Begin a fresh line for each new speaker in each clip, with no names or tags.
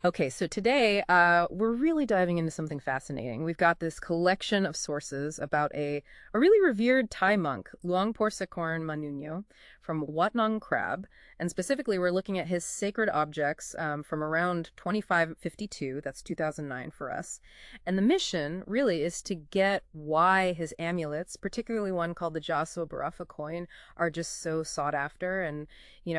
Okay, so today we're really diving into something fascinating. We've got this collection of sources about a really revered Thai monk, Luang Por Sakorn Manuññō, from Wat Nong Gràp, and specifically we're looking at his sacred objects from around 2552, that's 2009 for us. And the mission really is to get why his amulets, particularly one called the Jao Sua Burapa coin, are just so sought after, and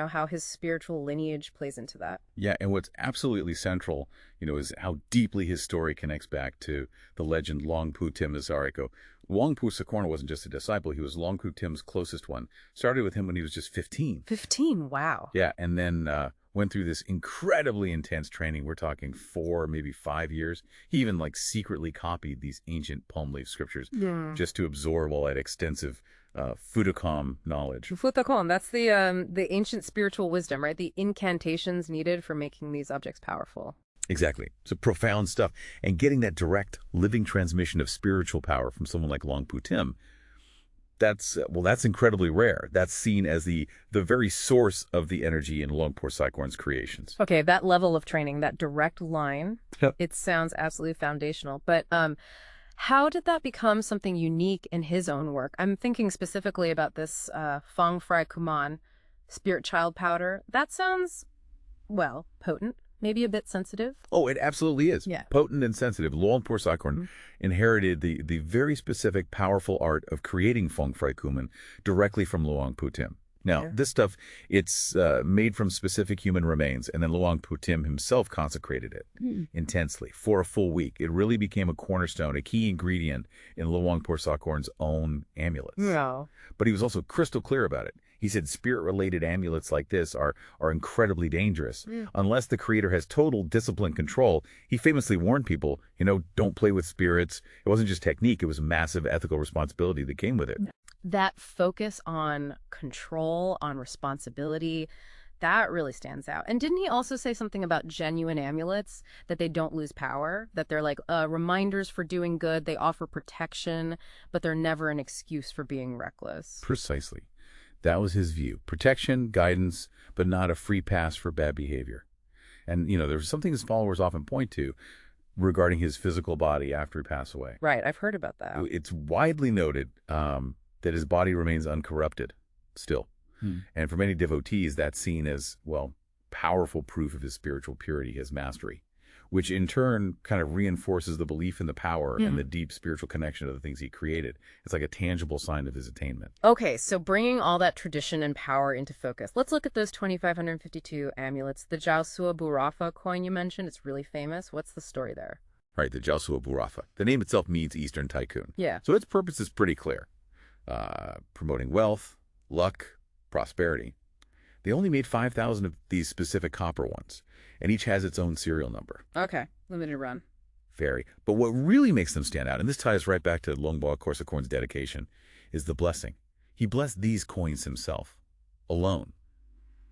how his spiritual lineage plays into that.
Yeah, and what's absolutely central, is how deeply his story connects back to the legend Luang Por Isarigō. Luang Por Sakorn wasn't just a disciple, he was Luang Por Tim's closest one. Started with him when he was just 15.
15, wow.
Yeah, and then went through this incredibly intense training. We're talking 4, maybe 5 years. He even secretly copied these ancient palm leaf scriptures just to absorb all that extensive buddhakāmon knowledge.
Buddhakāmon, that's the ancient spiritual wisdom, right? The incantations needed for making these objects powerful.
Exactly. So profound stuff. And getting that direct living transmission of spiritual power from someone like Luang Por Tim, that's incredibly rare. That's seen as the very source of the energy in Luang Por Sakorn's creations.
Okay, that level of training, that direct line,
Yep.
It sounds absolutely foundational. But how did that become something unique in his own work? I'm thinking specifically about this Pra Khru Manūnatham spirit child powder. That sounds, potent. Maybe a bit sensitive?
Oh, it absolutely is.
Yeah.
Potent and sensitive. Luang Por Sakorn inherited the very specific, powerful art of creating Pra Khru Manūnatham directly from Luang Por Tim. Now, this stuff, it's made from specific human remains, and then Luang Por Tim himself consecrated it intensely for a full week. It really became a cornerstone, a key ingredient in Luang Por Sakorn's own amulets.
No.
But he was also crystal clear about it. He said spirit-related amulets like this are incredibly dangerous. Unless the creator has total discipline control, he famously warned people, don't play with spirits. It wasn't just technique, it was a massive ethical responsibility that came with it.
That focus on control, on responsibility, that really stands out. And didn't he also say something about genuine amulets, that they don't lose power, that they're like reminders for doing good, they offer protection, but they're never an excuse for being reckless?
Precisely. That was his view. Protection, guidance, but not a free pass for bad behavior. And, there's something his followers often point to regarding his physical body after he passed away.
Right, I've heard about that.
It's widely noted that his body remains uncorrupted still. And for many devotees, that's seen as, powerful proof of his spiritual purity, his mastery, which in turn kind of reinforces the belief in the power and the deep spiritual connection to the things he created. It's like a tangible sign of his attainment.
Okay, so bringing all that tradition and power into focus, let's look at those 2,552 amulets. The Jao Sua Burapa coin you mentioned, it's really famous. What's the story there?
Right, the Jao Sua Burapa. The name itself means Eastern Tycoon.
Yeah.
So its purpose is pretty clear. Promoting wealth, luck, prosperity. They only made 5,000 of these specific copper ones, and each has its own serial number.
Okay, limited run.
Very. But what really makes them stand out, and this ties right back to Luang Por Sakorn's dedication, is the blessing. He blessed these coins himself, alone,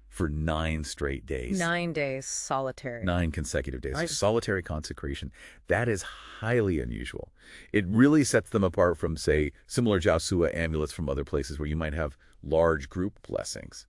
for 9 straight days.
9 days, solitary.
9 consecutive days. Solitary consecration. That is highly unusual. It really sets them apart from, say, similar Jao Sua amulets from other places where you might have large group blessings.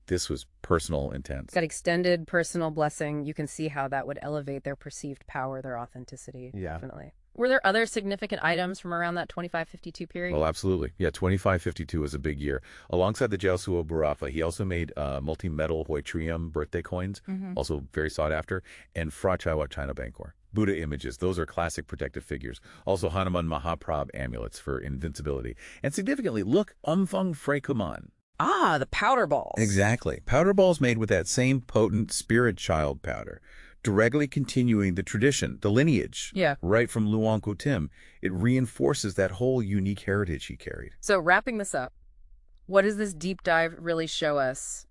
This was personal, intense.
Got extended personal blessing. You can see how that would elevate their perceived power, their authenticity. Yeah. Definitely. Were there other significant items from around that 2552 period?
Well, absolutely. Yeah, 2552 was a big year. Alongside the Jao Sua Burapa, he also made multi-metal Hoi Trium birthday coins, also very sought after, and Phra Chai China Bangkor. Buddha images, those are classic protective figures. Also Hanuman Mahaprabh amulets for invincibility. And significantly, look, Pra Khru Manūnatham.
Ah, the powder balls.
Exactly. Powder balls made with that same potent spirit child powder, directly continuing the tradition, the lineage, right from Luang Por Tim. It reinforces that whole unique heritage he carried.
So wrapping this up, what does this deep dive really show us,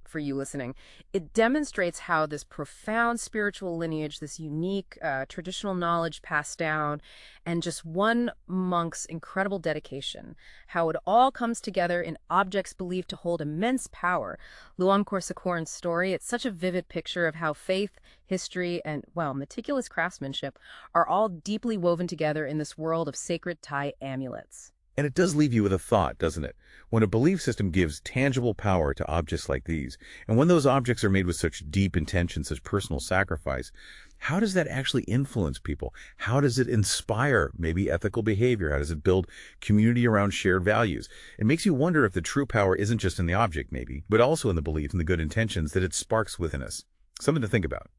for you listening? It demonstrates how this profound spiritual lineage, this unique traditional knowledge passed down, and just one monk's incredible dedication, how it all comes together in objects believed to hold immense power. Luang Por Sakorn's story, it's such a vivid picture of how faith, history, and, meticulous craftsmanship are all deeply woven together in this world of sacred Thai amulets.
And it does leave you with a thought, doesn't it? When a belief system gives tangible power to objects like these, and when those objects are made with such deep intention, such personal sacrifice, how does that actually influence people? How does it inspire maybe ethical behavior? How does it build community around shared values? It makes you wonder if the true power isn't just in the object maybe, but also in the belief and the good intentions that it sparks within us. Something to think about.